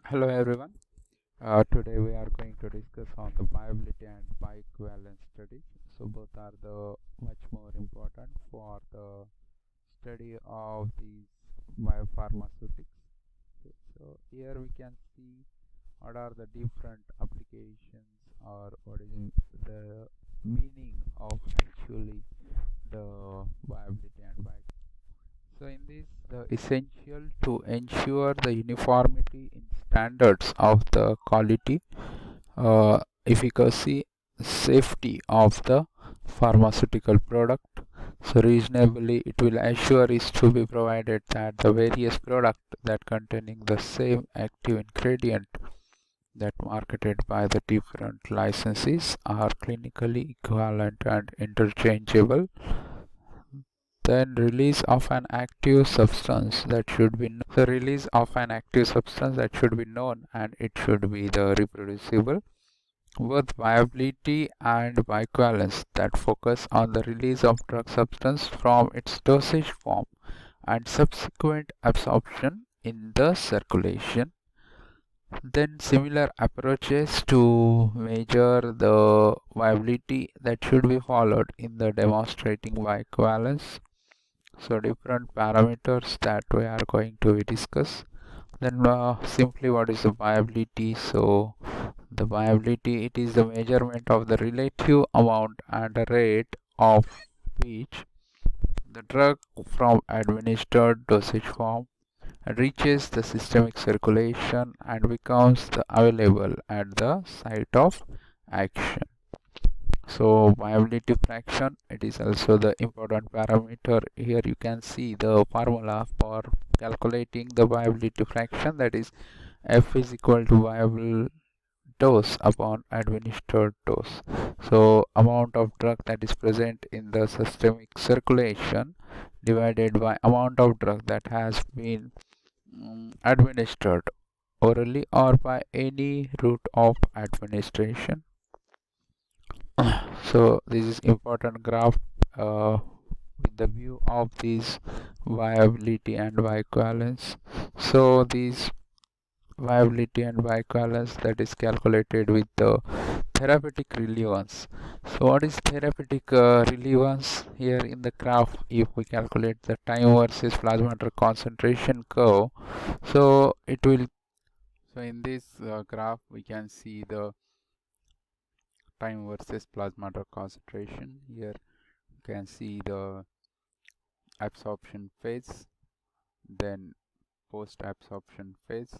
Hello everyone. Today we are going to discuss on the viability and bioequivalence studies. So both are the much more important for the study of these biopharmaceutics. So here we can see what are the different applications or what is the meaning of actually the viability and bioequivalence. So in this, the essential to ensure the uniformity in standards of the quality, efficacy, safety of the pharmaceutical product. So reasonably, it will assure is to be provided that the various product that containing the same active ingredient that marketed by the different licensees are clinically equivalent and interchangeable. Then release of an active substance that should be the release of an active substance that should be known, and it should be the reproducible. Both viability and bioequivalence that focus on the release of drug substance from its dosage form and subsequent absorption in the circulation. Then similar approaches to measure the viability that should be followed in the demonstrating bioequivalence. So different parameters that we are going to discuss. Then simply what is the viability? So the viability, it is the measurement of the relative amount and rate of which the drug from administered dosage form reaches the systemic circulation and becomes available at the site of action. So viability fraction, it is also the important parameter. Here you can see the formula for calculating the viability fraction, that is F is equal to viable dose upon administered dose. So amount of drug that is present in the systemic circulation divided by amount of drug that has been administered orally or by any route of administration. So this is important graph with the view of this viability and bioequivalence. So this viability and bioequivalence that is calculated with the therapeutic relevance. So what is therapeutic relevance? Here in the graph, if we calculate the time versus plasma drug concentration curve, so it will, so in this graph we can see the time versus plasma drug concentration. Here you can see the absorption phase, then post absorption phase.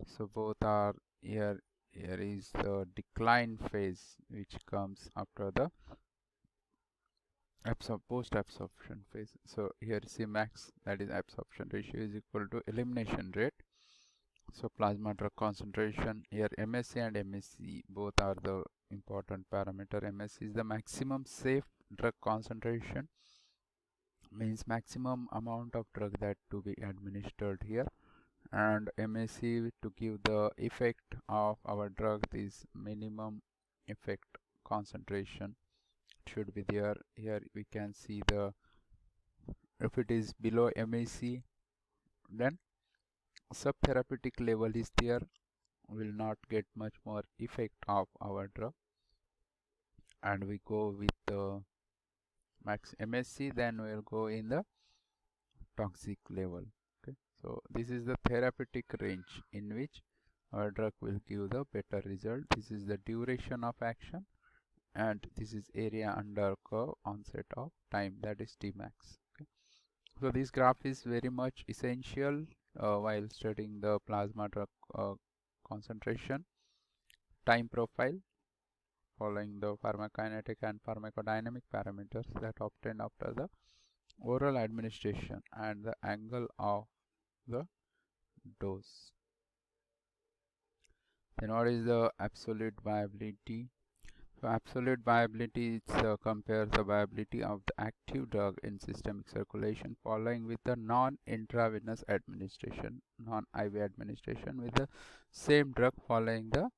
So both are here. Here is the decline phase which comes after the post absorption phase. So here Cmax, that is absorption ratio, is equal to elimination rate. So plasma drug concentration, here MSC and MSC both are the important parameter. MSC is the maximum safe drug concentration, means maximum amount of drug that to be administered here, and MSC to give the effect of our drug, this minimum effect concentration should be there. Here we can see the, if it is below MSC, then subtherapeutic level is there, will not get much more effect of our drug, and we go with the max MSC, then we'll go in the toxic level. Okay, so this is the therapeutic range in which our drug will give the better result. This is the duration of action, and this is area under curve onset of time, that is Tmax. Okay, so this graph is very much essential while studying the plasma drug concentration time profile following the pharmacokinetic and pharmacodynamic parameters that obtained after the oral administration and the angle of the dose. Then what is the absolute viability? So absolute viability compares the viability of the active drug in systemic circulation following with the non-intravenous administration, non-IV administration, with the same drug following the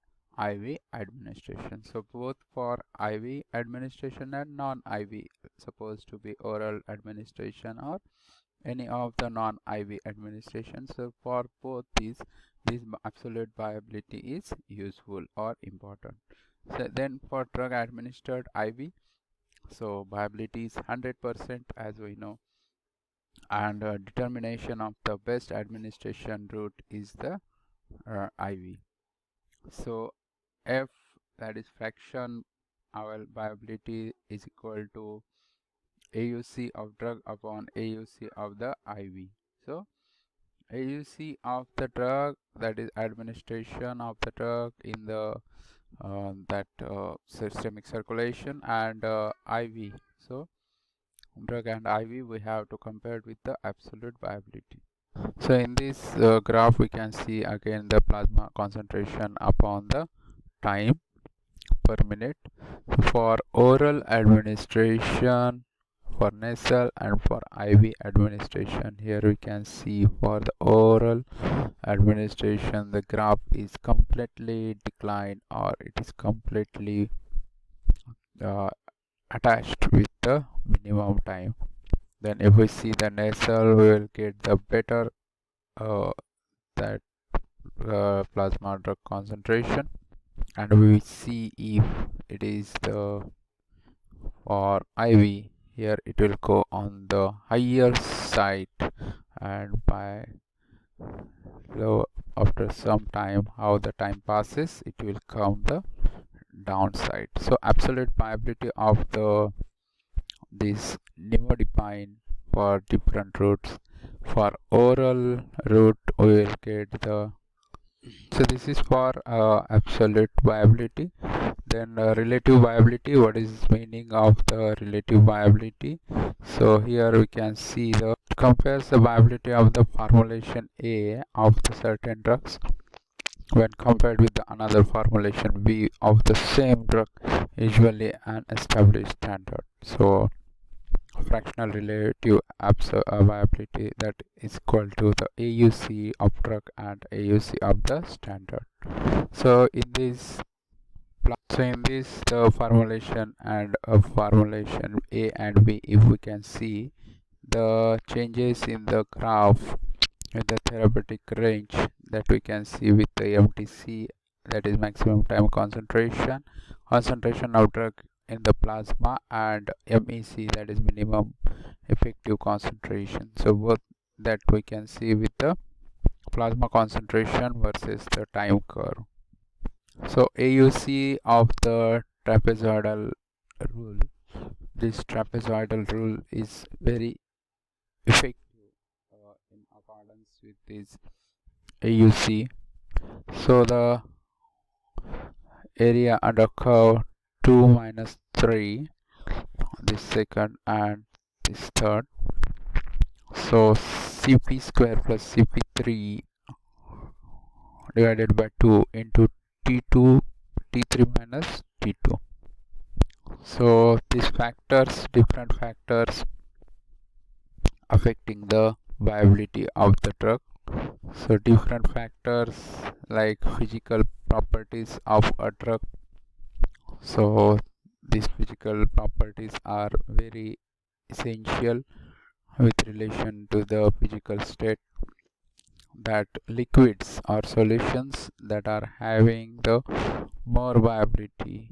IV administration. So both for IV administration and non-IV, supposed to be oral administration or any of the non-IV administration. So for both these, this absolute viability is useful or important. So then for drug administered IV, so viability is 100% as we know, and determination of the best administration route is the IV. So F, that is fraction viability, is equal to AUC of drug upon AUC of the IV. So AUC of the drug, that is administration of the drug in the systemic circulation, and IV. So drug and IV we have to compare it with the absolute viability. So in this graph we can see again the plasma concentration upon the time per minute. For oral administration, for nasal, and for IV administration, here we can see for the oral administration the graph is completely declined, or it is completely uh, attached with the minimum time. Then if we see the nasal, we will get the better that plasma drug concentration, and we see if it is the for IV, here it will go on the higher side, and by low, after some time, how the time passes, it will come the downside. So absolute viability of the this nimodipine for different routes. For oral route we will get the, so this is for absolute viability. Then relative viability, what is meaning of the relative viability? So here we can see the compares the viability of the formulation A of the certain drugs when compared with the another formulation B of the same drug, usually an established standard. So fractional relative viability, that is equal to the AUC of drug and AUC of the standard. So in this the formulation and formulation A and B, if we can see the changes in the graph in the therapeutic range, that we can see with the MTC, that is maximum time concentration of drug in the plasma, and MEC, that is minimum effective concentration. So both that we can see with the plasma concentration versus the time curve. So AUC of the trapezoidal rule, this trapezoidal rule is very effective in accordance with this AUC. So the area under curve 2 minus 3, this second and this third. So Cp square plus Cp3 divided by 2 into T2 T3 minus T2. So these factors, different factors affecting the viability of the drug. So different factors like physical properties of a drug. So these physical properties are very essential with relation to the physical state, that liquids or solutions that are having the more viability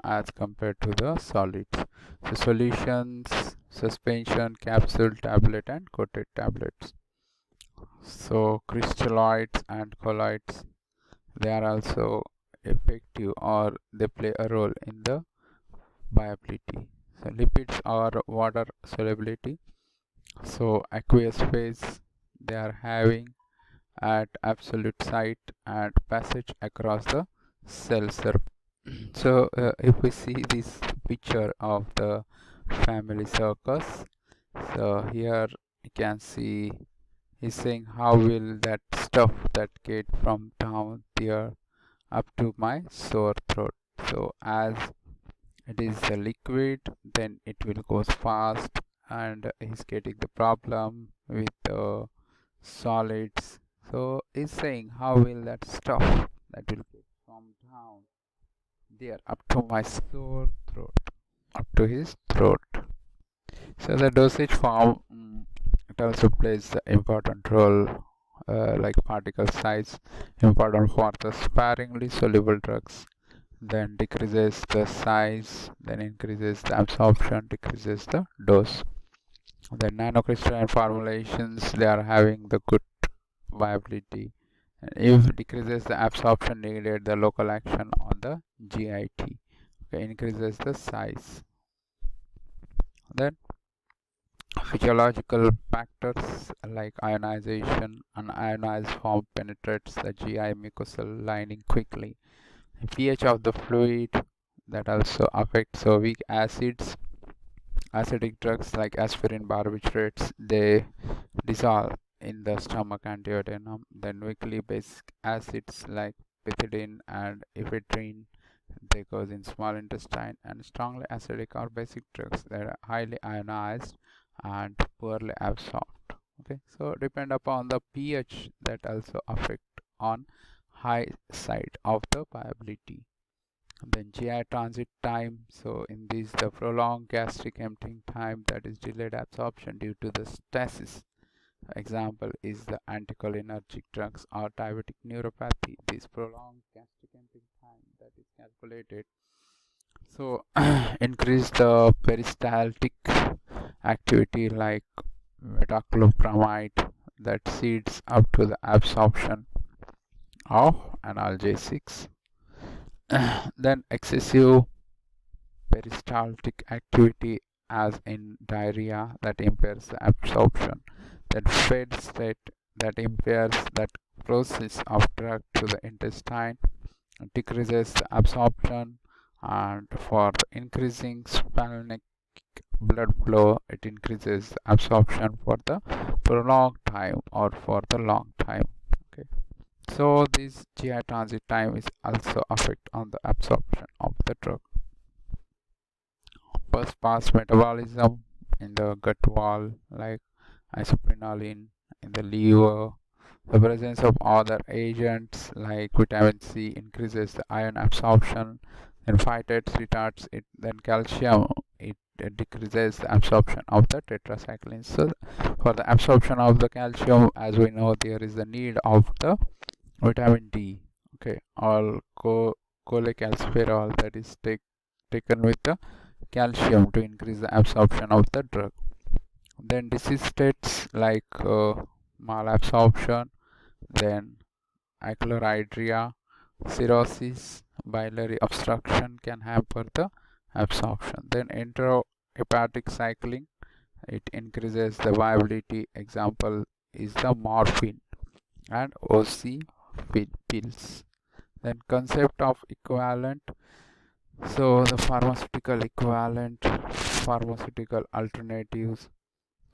as compared to the solids. So solutions, suspension, capsule, tablet, and coated tablets. So crystalloids and colloids, they are also effective, or they play a role in the viability. So lipids are water solubility. So aqueous phase, they are having at absolute site and passage across the cell surface. So if we see this picture of the family circus, so here you can see he's saying how will that stuff that get from down there up to my sore throat. So as it is a liquid, then it will go fast, and he's getting the problem with the solids. So he's saying how will that stuff that will get from down there up to my sore throat, up to his throat. So the dosage form that also plays the important role, like particle size, important for the sparingly soluble drugs, then decreases the size, then increases the absorption, decreases the dose. The nanocrystalline formulations, they are having the good viability. And if decreases the absorption needed, the local action on the GIT, okay, increases the size. Then physiological factors like ionization, an ionized form penetrates the GI mucosal lining quickly. The pH of the fluid, that also affects. So weak acids, acidic drugs like aspirin, barbiturates, they dissolve in the stomach and duodenum. Then weakly basic acids like pethidine and ephedrine, they goes in small intestine. And strongly acidic or basic drugs that are highly ionized and poorly absorbed. Okay, so depend upon the pH, that also affect on high side of the viability. Then GI transit time, so in this the prolonged gastric emptying time, that is delayed absorption due to the stasis. Example is the anticholinergic drugs or diabetic neuropathy. This prolonged gastric emptying time, that is calculated, so increase the peristaltic activity like metoclopramide, that leads up to the absorption of analgesics. Then excessive peristaltic activity as in diarrhea, that impairs the absorption. Then fed state, that impairs that process of drug to the intestine, decreases the absorption. And for the increasing splenic blood flow, it increases the absorption for the prolonged time or for the long time. Okay, so this GI transit time is also affect on the absorption of the drug. First pass metabolism in the gut wall, like isoprenaline in the liver. The presence of other agents like vitamin C increases the iron absorption. Then phytates retards it. Then calcium, it decreases the absorption of the tetracyclines. So for the absorption of the calcium, as we know, there is the need of the vitamin D. Okay, all cholecalciferol, that is taken with the calcium to increase the absorption of the drug. Then disease states like malabsorption, then achlorhydria, cirrhosis, biliary obstruction can hamper the absorption. Then intrahepatic cycling, it increases the viability. Example is the morphine and OC pills. Then concept of equivalent, so the pharmaceutical equivalent, pharmaceutical alternatives,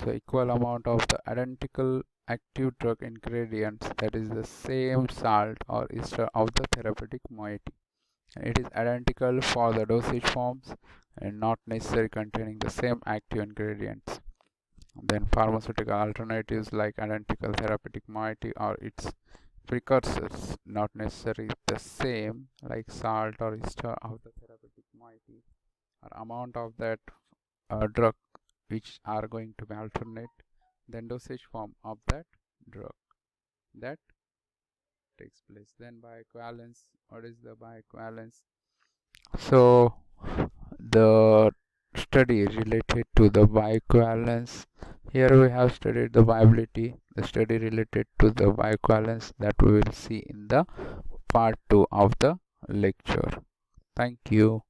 so equal amount of the identical active drug ingredients, that is the same salt or ester of the therapeutic moiety. It is identical for the dosage forms and not necessarily containing the same active ingredients. Then pharmaceutical alternatives like identical therapeutic moiety or its precursors, not necessarily the same, like salt or ester of the therapeutic moiety, or amount of that drug which are going to be alternate. Then dosage form of that drug, that takes place. Then bioequivalence, what is the bioequivalence? So the study related to the bioequivalence, here we have studied the viability. The study related to the bioequivalence, that we will see in the part 2 of the lecture. Thank you.